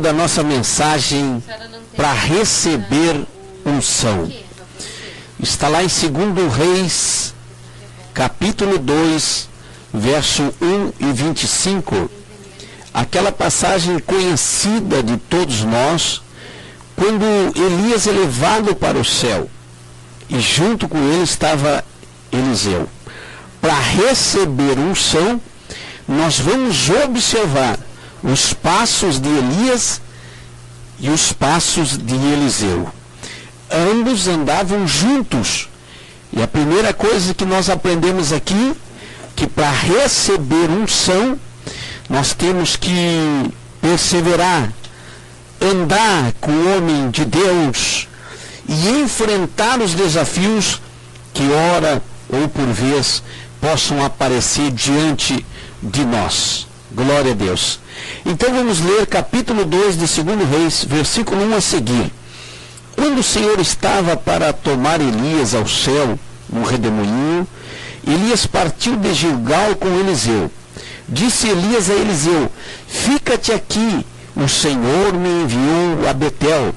Da nossa mensagem para receber unção. Está lá em 2 Reis, capítulo 2, verso 1 e 25. Aquela passagem conhecida de todos nós, quando Elias é levado para o céu e junto com ele estava Eliseu. Para receber unção, nós vamos observar os passos de Elias e os passos de Eliseu. Ambos andavam juntos. E a primeira coisa que nós aprendemos aqui, que para receber unção, nós temos que perseverar, andar com o homem de Deus e enfrentar os desafios que ora ou por vez possam aparecer diante de nós. Glória a Deus. Então vamos ler capítulo 2 de 2 Reis, versículo 1 a seguir. Quando o Senhor estava para tomar Elias ao céu, no redemoinho, Elias partiu de Gilgal com Eliseu. Disse Elias a Eliseu: fica-te aqui, o Senhor me enviou a Betel.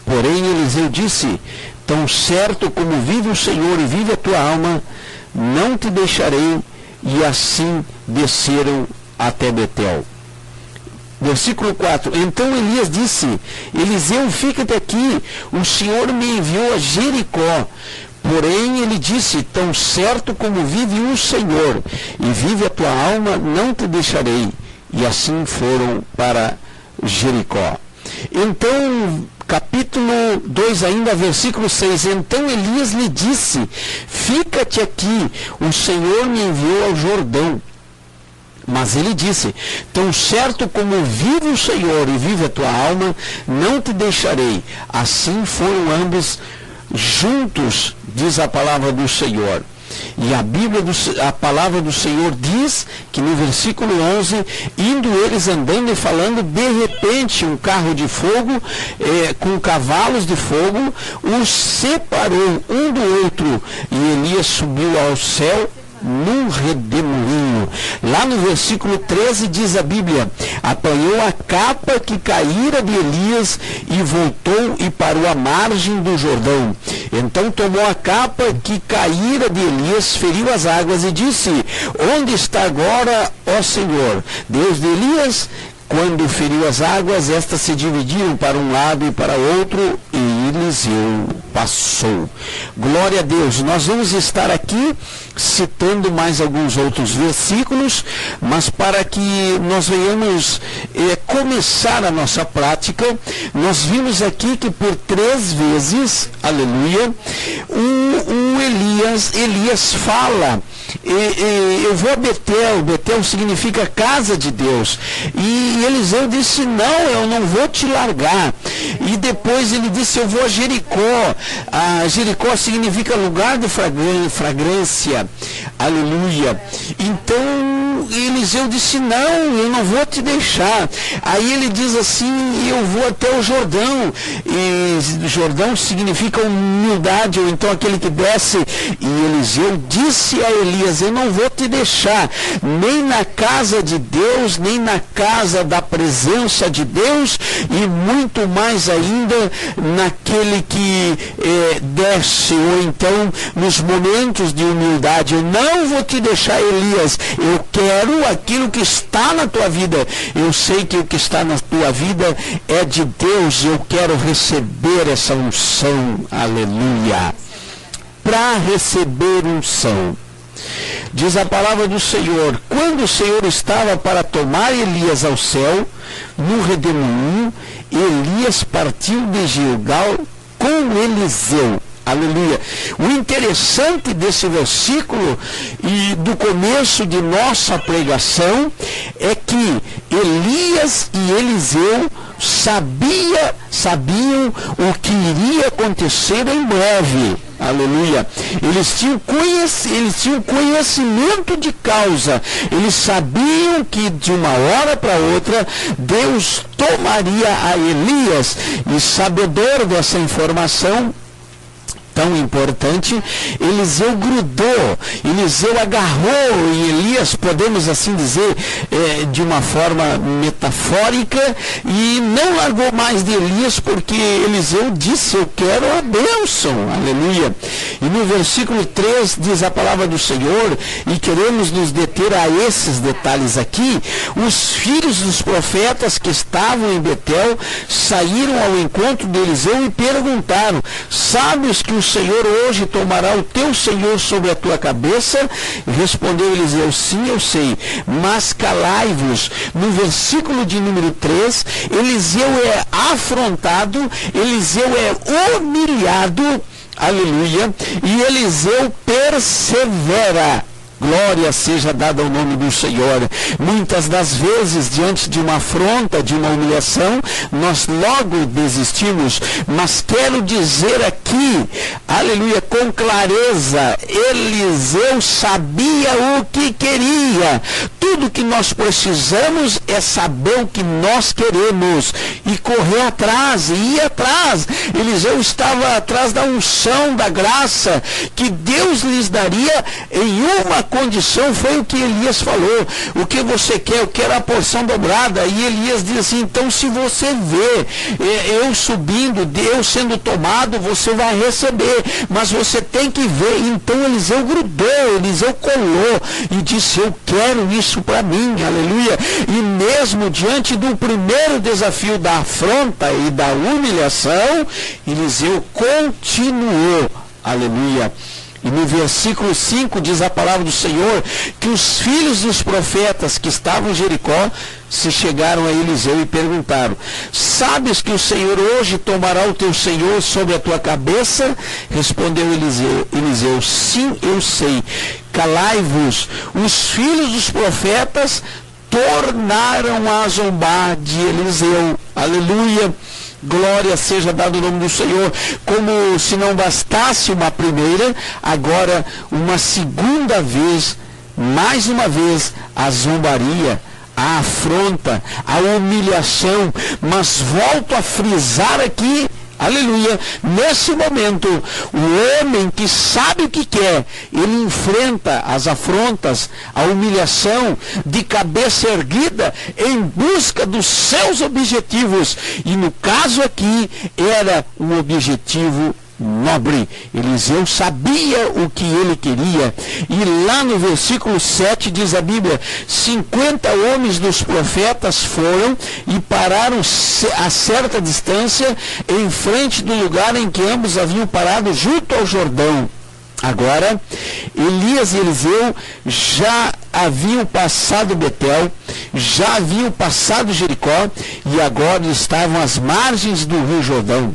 Porém Eliseu disse: tão certo como vive o Senhor e vive a tua alma, não te deixarei. E assim desceram até Betel. Versículo 4. Então Elias disse: Eliseu, fica-te aqui, o Senhor me enviou a Jericó. Porém ele disse: tão certo como vive o Senhor e vive a tua alma, não te deixarei. E assim foram para Jericó. Então, capítulo 2 ainda, versículo 6. Então Elias lhe disse: fica-te aqui, o Senhor me enviou ao Jordão. Mas ele disse: tão certo como vive o Senhor e vive a tua alma, não te deixarei. Assim foram ambos juntos, diz a palavra do Senhor. E a palavra do Senhor diz que no versículo 11, indo eles andando e falando, de repente um carro de fogo, com cavalos de fogo, os separou um do outro, e Elias subiu ao céu num redemoinho. Lá no versículo 13 diz a Bíblia: apanhou a capa que caíra de Elias e voltou e parou à margem do Jordão. Então tomou a capa que caíra de Elias, feriu as águas e disse: onde está agora, ó Senhor, Deus de Elias? Quando feriu as águas, estas se dividiram para um lado e para outro, e Eliseu passou. Glória a Deus. Nós vamos estar aqui citando mais alguns outros versículos, mas para que nós venhamos começar a nossa prática, nós vimos aqui que por 3 vezes, aleluia, Elias fala: eu vou a Betel. Betel significa casa de Deus. E Eliseu disse: não, eu não vou te largar. E depois ele disse: eu vou a Jericó. Jericó significa lugar de fragrância. Aleluia. Então Eliseu disse: não, eu não vou te deixar. Aí ele diz assim: eu vou até o Jordão. E Jordão significa humildade, ou então aquele que desce. E Eliseu disse a Elias: eu não vou te deixar, nem na casa de Deus, nem na casa da presença de Deus, e muito mais ainda naquele que desce, ou então nos momentos de humildade. Eu não vou te deixar, Elias, eu quero aquilo que está na tua vida. Eu sei que o que está na tua vida é de Deus, eu quero receber essa unção. Aleluia. Para receber unção, diz a palavra do Senhor: quando o Senhor estava para tomar Elias ao céu, no redemoinho, Elias partiu de Gilgal com Eliseu. Aleluia. O interessante desse versículo e do começo de nossa pregação é que Elias e Eliseu sabiam o que iria acontecer em breve. Aleluia. Eles tinham conhecimento de causa. Eles sabiam que de uma hora para outra Deus tomaria a Elias. E sabedor dessa informação tão importante, Eliseu grudou, Eliseu agarrou, e Elias, podemos assim dizer, de uma forma metafórica, e não largou mais de Elias porque Eliseu disse: eu quero a bênção, aleluia. E no versículo 3 diz a palavra do Senhor, e queremos nos deter a esses detalhes aqui: os filhos dos profetas que estavam em Betel saíram ao encontro de Eliseu e perguntaram: sabes que o Senhor hoje tomará o teu senhor sobre a tua cabeça? Respondeu Eliseu: sim, eu sei, mas calai-vos. No versículo de número 3, Eliseu é afrontado, Eliseu é humilhado, aleluia, e Eliseu persevera. Glória seja dada ao nome do Senhor. Muitas das vezes, diante de uma afronta, de uma humilhação, nós logo desistimos. Mas quero dizer aqui, aleluia, com clareza, Eliseu sabia o que queria. Tudo que nós precisamos é saber o que nós queremos e correr atrás, e ir atrás. Eliseu estava atrás da unção, da graça que Deus lhes daria em uma condição. Foi o que Elias falou: o que você quer? Eu quero a porção dobrada. E Elias diz assim: então, se você vê eu subindo, eu sendo tomado, você vai receber, mas você tem que ver. Então Eliseu grudou, Eliseu colou e disse: eu quero isso para mim, aleluia. E mesmo diante do primeiro desafio da afronta e da humilhação, Eliseu continuou, aleluia. E no versículo 5 diz a palavra do Senhor que os filhos dos profetas que estavam em Jericó se chegaram a Eliseu e perguntaram: sabes que o Senhor hoje tomará o teu senhor sobre a tua cabeça? Respondeu Eliseu: sim, eu sei. Calai-vos. Os filhos dos profetas tornaram a zombar de Eliseu, aleluia. Glória seja dado o nome do Senhor. Como se não bastasse uma primeira, agora uma segunda vez, mais uma vez, a zombaria, a afronta, a humilhação. Mas volto a frisar aqui, aleluia, nesse momento, o homem que sabe o que quer, ele enfrenta as afrontas, a humilhação, de cabeça erguida, em busca dos seus objetivos. E no caso aqui, era um objetivo nobre. Eliseu sabia o que ele queria. E lá no versículo 7 diz a Bíblia: 50 homens dos profetas foram e pararam a certa distância em frente do lugar em que ambos haviam parado, junto ao Jordão. Agora, Elias e Eliseu já haviam passado Betel, já haviam passado Jericó, e agora estavam às margens do rio Jordão.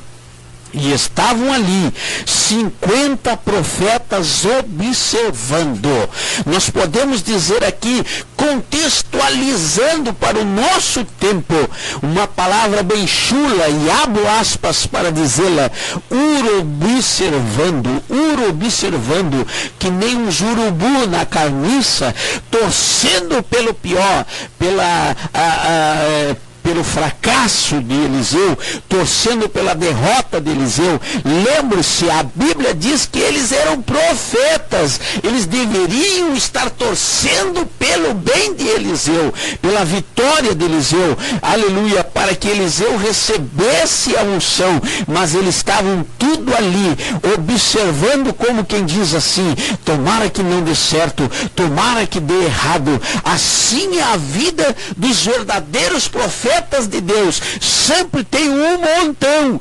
E estavam ali 50 profetas observando. Nós podemos dizer aqui, contextualizando para o nosso tempo, uma palavra bem chula, e abro aspas para dizê-la: urobservando, que nem um jurubu na carniça, torcendo pelo pior, pelo fracasso de Eliseu, torcendo pela derrota de Eliseu. Lembre-se, a Bíblia diz que eles eram profetas, eles deveriam estar torcendo pelo bem de Eliseu, pela vitória de Eliseu, aleluia, para que Eliseu recebesse a unção. Mas eles estavam tudo ali, observando, como quem diz assim: tomara que não dê certo, tomara que dê errado. Assim é a vida dos verdadeiros profetas de Deus. Sempre tem um montão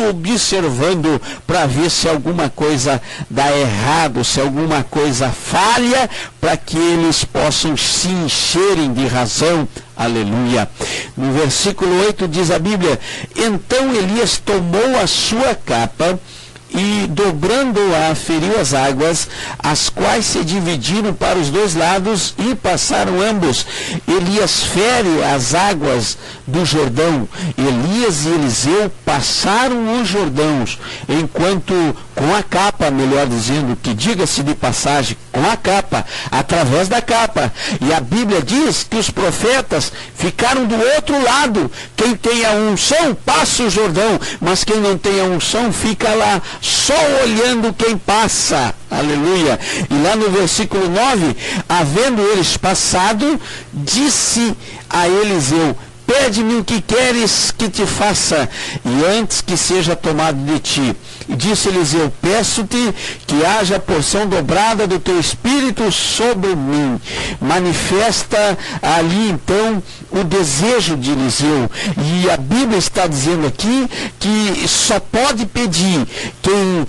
observando para ver se alguma coisa dá errado, se alguma coisa falha, para que eles possam se encherem de razão. Aleluia. No versículo 8 diz a Bíblia: então Elias tomou a sua capa e, dobrando-a, feriu as águas, as quais se dividiram para os dois lados e passaram ambos. Elias fere as águas do Jordão. Elias e Eliseu passaram os Jordãos, enquanto com a capa, melhor dizendo, que diga-se de passagem, com a capa, através da capa. E a Bíblia diz que os profetas ficaram do outro lado. Quem tem a unção passa o Jordão, mas quem não tem a unção fica lá, só olhando quem passa. Aleluia. E lá no versículo 9, havendo eles passado, disse a Eliseu: pede-me o que queres que te faça, e antes que seja tomado de ti. E disse Eliseu, peço-te que haja porção dobrada do teu espírito sobre mim. Manifesta ali então o desejo de Eliseu. E a Bíblia está dizendo aqui que só pode pedir quem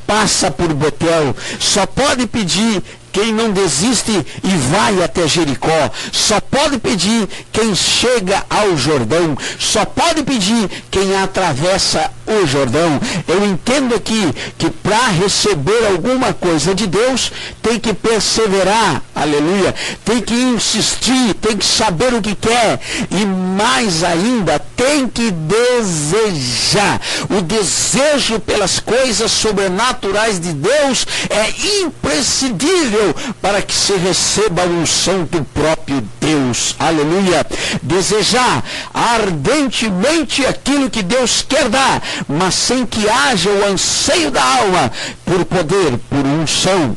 passa por Betel, só pode pedir quem não desiste e vai até Jericó. Só pode pedir quem chega ao Jordão. Só pode pedir quem atravessa o Jordão. Eu entendo aqui que para receber alguma coisa de Deus, tem que perseverar, aleluia, tem que insistir, tem que saber o que quer, e mais ainda, tem que desejar. O desejo pelas coisas sobrenaturais de Deus é imprescindível para que se receba a unção do próprio Deus, aleluia. Desejar ardentemente aquilo que Deus quer dar, mas sem que haja o anseio da alma por poder, por unção,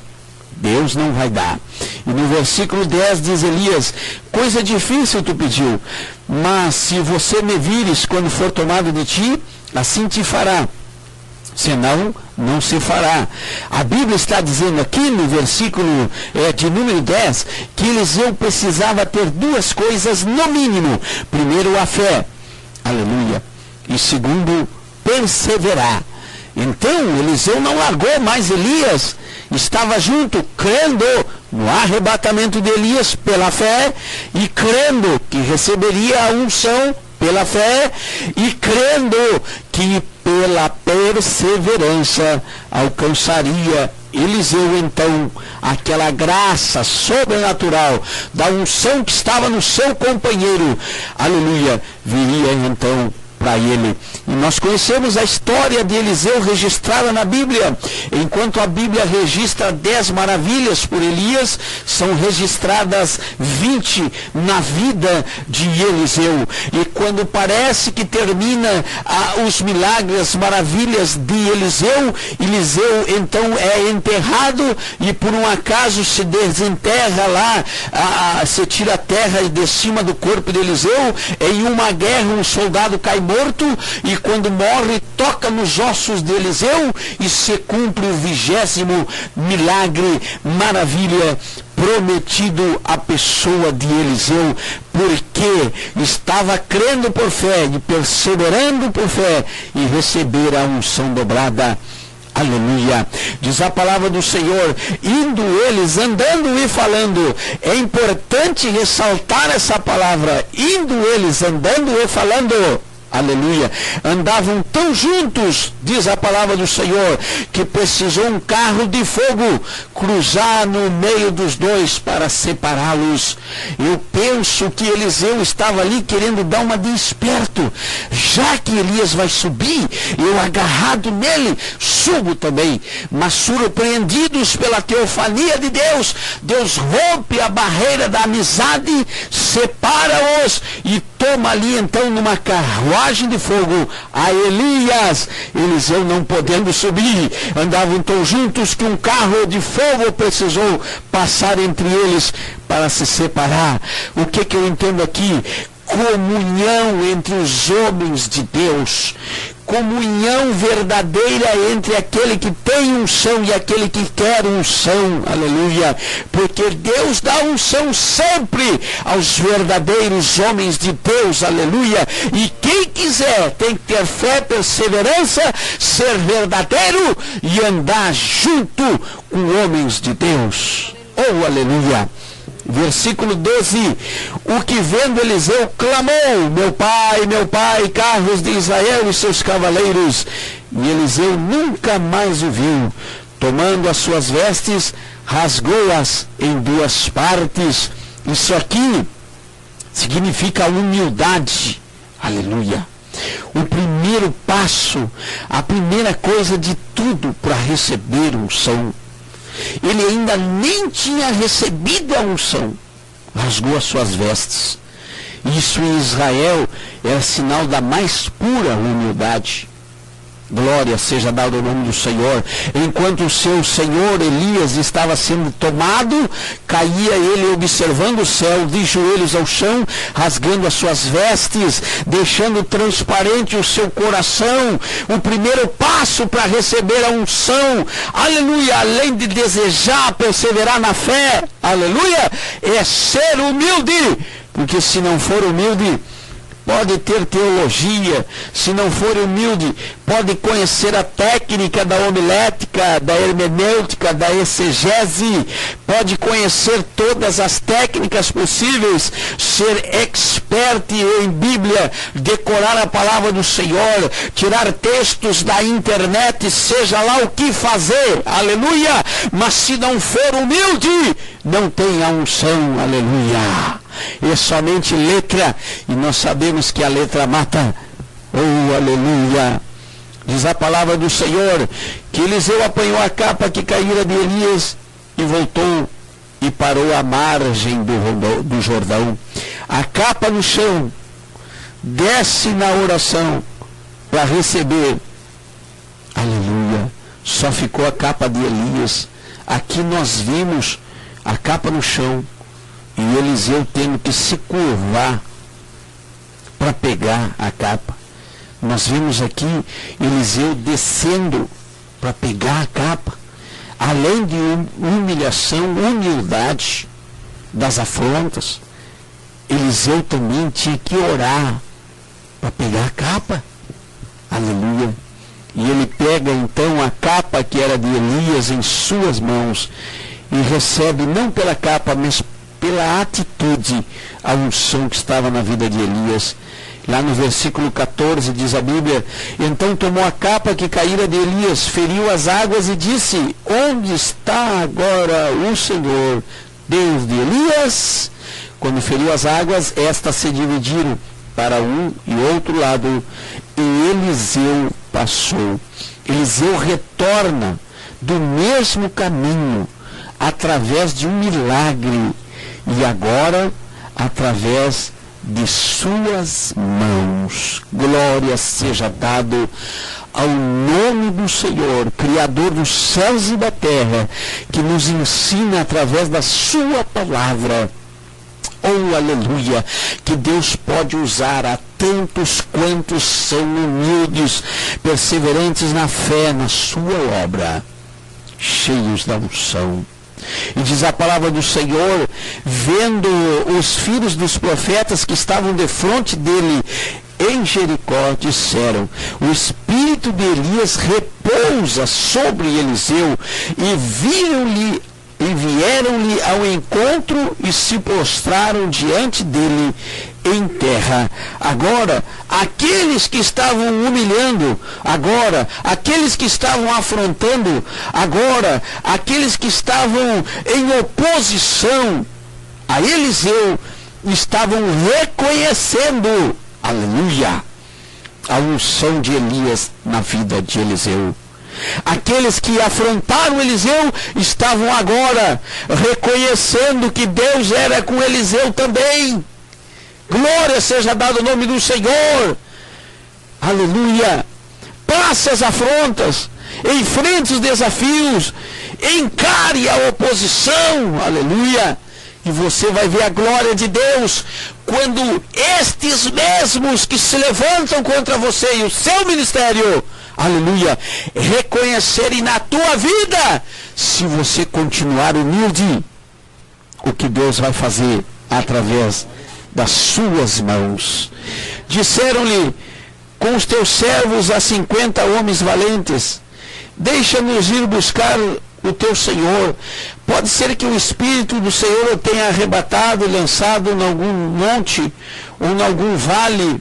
Deus não vai dar. E no versículo 10 diz Elias, coisa difícil tu pediu, mas se você me vires quando for tomado de ti, assim te fará. Senão, não se fará. A Bíblia está dizendo aqui no versículo de número 10, que Eliseu precisava ter duas coisas no mínimo. Primeiro, a fé, aleluia, e segundo, perseverar. Então, Eliseu não largou mais Elias, estava junto, crendo no arrebatamento de Elias pela fé, e crendo que receberia a unção pela fé, e crendo que pela perseverança alcançaria Eliseu então aquela graça sobrenatural da unção que estava no seu companheiro, aleluia, viria então para ele. E nós conhecemos a história de Eliseu registrada na Bíblia. Enquanto a Bíblia registra 10 maravilhas por Elias, são registradas 20 na vida de Eliseu. E quando parece que termina os milagres, as maravilhas de Eliseu, Eliseu então é enterrado, e por um acaso se desenterra lá, se tira a terra de cima do corpo de Eliseu. Em uma guerra um soldado cai morto, e quando morre toca nos ossos de Eliseu, e se cumpre o 20º milagre, maravilha, prometido à pessoa de Eliseu, porque estava crendo por fé e perseverando por fé, e receber a unção dobrada. Aleluia. Diz a palavra do Senhor, indo eles, andando e falando. É importante ressaltar essa palavra, indo eles, andando e falando. Aleluia. Andavam tão juntos, diz a palavra do Senhor, que precisou um carro de fogo cruzar no meio dos dois para separá-los. Eu penso que Eliseu estava ali querendo dar uma de esperto. Já que Elias vai subir, eu agarrado nele, subo também. Mas surpreendidos pela teofania de Deus, Deus rompe a barreira da amizade, separa-os e toma ali então numa carruagem de fogo a Elias. Eliseu não podendo subir, andavam tão juntos que um carro de fogo precisou passar entre eles para se separar. O que eu entendo aqui? Comunhão entre os homens de Deus, comunhão verdadeira entre aquele que tem unção e aquele que quer unção, aleluia, porque Deus dá unção sempre aos verdadeiros homens de Deus, aleluia, e quem quiser tem que ter fé, perseverança, ser verdadeiro e andar junto com homens de Deus, oh aleluia. Versículo 12, o que vendo Eliseu clamou, meu pai, carros de Israel e seus cavaleiros. E Eliseu nunca mais o viu. Tomando as suas vestes, rasgou-as em 2 partes. Isso aqui significa humildade. Aleluia. O primeiro passo, a primeira coisa de tudo para receber unção. Ele ainda nem tinha recebido a unção, rasgou as suas vestes. Isso em Israel era sinal da mais pura humildade. Glória seja dada ao nome do Senhor. Enquanto o seu senhor Elias estava sendo tomado, caía ele observando o céu, de joelhos ao chão, rasgando as suas vestes, deixando transparente o seu coração. O primeiro passo para receber a unção, aleluia, além de desejar perseverar na fé, aleluia, é ser humilde. Porque se não for humilde, pode ter teologia, se não for humilde, pode conhecer a técnica da homilética, da hermenêutica, da exegese, pode conhecer todas as técnicas possíveis, ser expert em Bíblia, decorar a palavra do Senhor, tirar textos da internet, seja lá o que fazer, aleluia, mas se não for humilde, não tem a unção, aleluia. É somente letra, e nós sabemos que a letra mata. Oh, aleluia! Diz a palavra do Senhor que Eliseu apanhou a capa que caíra de Elias e voltou e parou à margem do Jordão. A capa no chão, desce na oração para receber. Aleluia! Só ficou a capa de Elias. Aqui nós vimos a capa no chão. E Eliseu tendo que se curvar para pegar a capa. Nós vimos aqui Eliseu descendo para pegar a capa. Além de humilhação, humildade das afrontas, Eliseu também tinha que orar para pegar a capa. Aleluia. E ele pega então a capa que era de Elias em suas mãos e recebe não pela capa, mas pela atitude, a unção que estava na vida de Elias. Lá no versículo 14 diz a Bíblia: então tomou a capa que caíra de Elias, feriu as águas e disse: onde está agora o Senhor, Deus de Elias? Quando feriu as águas, estas se dividiram para um e outro lado, e Eliseu passou. Eliseu retorna do mesmo caminho, através de um milagre, e agora, através de suas mãos. Glória seja dado ao nome do Senhor, Criador dos céus e da terra, que nos ensina através da sua palavra. Oh, aleluia, que Deus pode usar a tantos quantos são humildes, perseverantes na fé, na sua obra, cheios da unção. E diz a palavra do Senhor, vendo os filhos dos profetas que estavam defronte dele em Jericó, disseram: o espírito de Elias repousa sobre Eliseu. E vieram-lhe ao encontro e se prostraram diante dele em terra. Agora, aqueles que estavam humilhando, agora, aqueles que estavam afrontando, agora, aqueles que estavam em oposição a Eliseu, estavam reconhecendo, aleluia, a unção de Elias na vida de Eliseu. Aqueles que afrontaram Eliseu estavam agora reconhecendo que Deus era com Eliseu também. Glória seja dado ao nome do Senhor. Aleluia. Passe as afrontas, enfrente os desafios, encare a oposição. Aleluia. E você vai ver a glória de Deus quando estes mesmos que se levantam contra você e o seu ministério, aleluia, reconhecerem na tua vida, se você continuar humilde, o que Deus vai fazer através das suas mãos. Disseram-lhe: com os teus servos há 50 homens valentes, deixa-nos ir buscar o teu Senhor. Pode ser que o Espírito do Senhor o tenha arrebatado e lançado em algum monte ou em algum vale.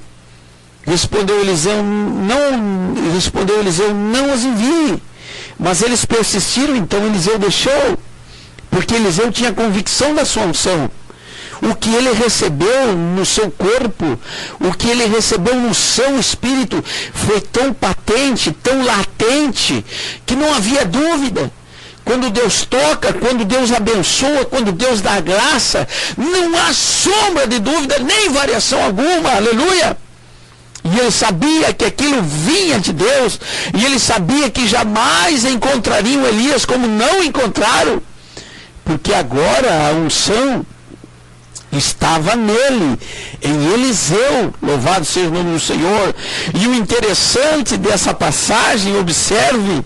Respondeu Eliseu, não os envie. Mas eles persistiram, então Eliseu deixou, porque Eliseu tinha convicção da sua unção. O que ele recebeu no seu corpo, o que ele recebeu no seu espírito, foi tão patente, tão latente, que não havia dúvida. Quando Deus toca, quando Deus abençoa, quando Deus dá graça, não há sombra de dúvida, nem variação alguma, aleluia. E ele sabia que aquilo vinha de Deus, e ele sabia que jamais encontrariam Elias como não encontraram, porque agora a unção estava nele, em Eliseu, louvado seja o nome do Senhor. E o interessante dessa passagem, observe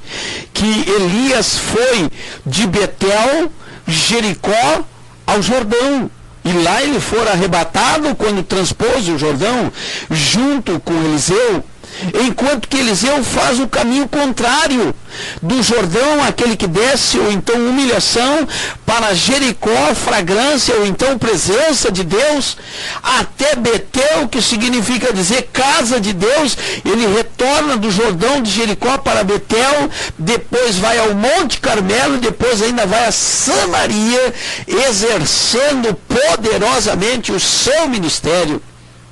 que Elias foi de Betel, Jericó, ao Jordão. E lá ele foi arrebatado quando transpôs o Jordão, junto com Eliseu. Enquanto que Eliseu faz o caminho contrário, do Jordão, aquele que desce, ou então humilhação, para Jericó, fragrância, ou então presença de Deus, até Betel, que significa dizer casa de Deus. Ele retorna do Jordão de Jericó para Betel, depois vai ao Monte Carmelo, depois ainda vai a Samaria, exercendo poderosamente o seu ministério.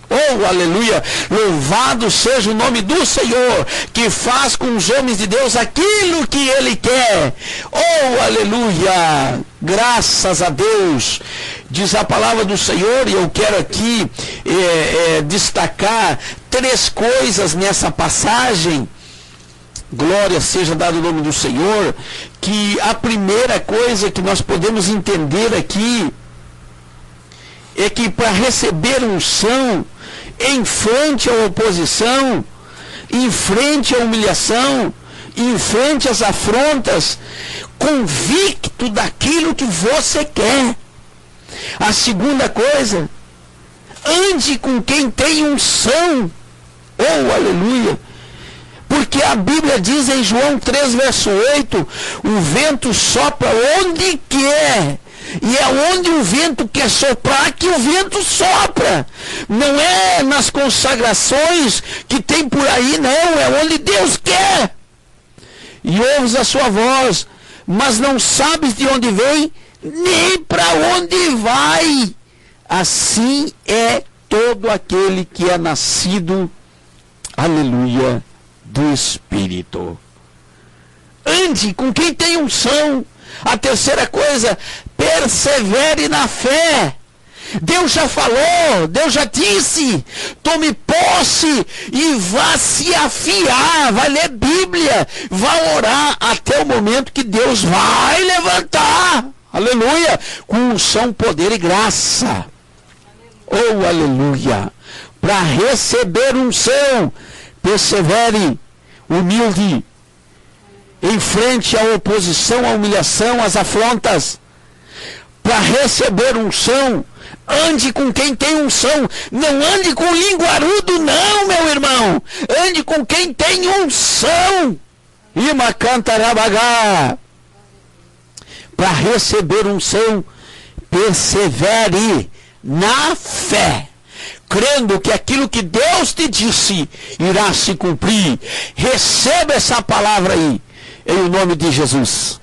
Oh, aleluia! Louvado seja o nome do Senhor, que faz com os homens de Deus aquilo que Ele quer. Oh, aleluia! Graças a Deus! Diz a palavra do Senhor, e eu quero aqui destacar 3 coisas nessa passagem. Glória seja dado o nome do Senhor. Que a primeira coisa que nós podemos entender aqui é que para receber unção, em frente à oposição, em frente à humilhação, em frente às afrontas, convicto daquilo que você quer. A segunda coisa, ande com quem tem unção. Oh, aleluia! Porque a Bíblia diz em João 3, verso 8, o vento sopra onde quer. E é onde o vento quer soprar que o vento sopra. Não é nas consagrações que tem por aí, não. É onde Deus quer. E ouves a sua voz, mas não sabes de onde vem, nem para onde vai. Assim é todo aquele que é nascido, aleluia, do Espírito. Ande com quem tem unção. A terceira coisa, persevere na fé. Deus já falou, Deus já disse, tome posse e vá se afiar, vai ler Bíblia, vai orar até o momento que Deus vai levantar, aleluia, com unção, poder e graça. Oh, aleluia! Para receber unção, persevere, humilde, em frente à oposição, à humilhação, às afrontas. Para receber unção, ande com quem tem unção. Não ande com linguarudo, não, meu irmão. Ande com quem tem unção. Ima cantarabagá. Para receber unção, persevere na fé, crendo que aquilo que Deus te disse irá se cumprir. Receba essa palavra aí, em nome de Jesus.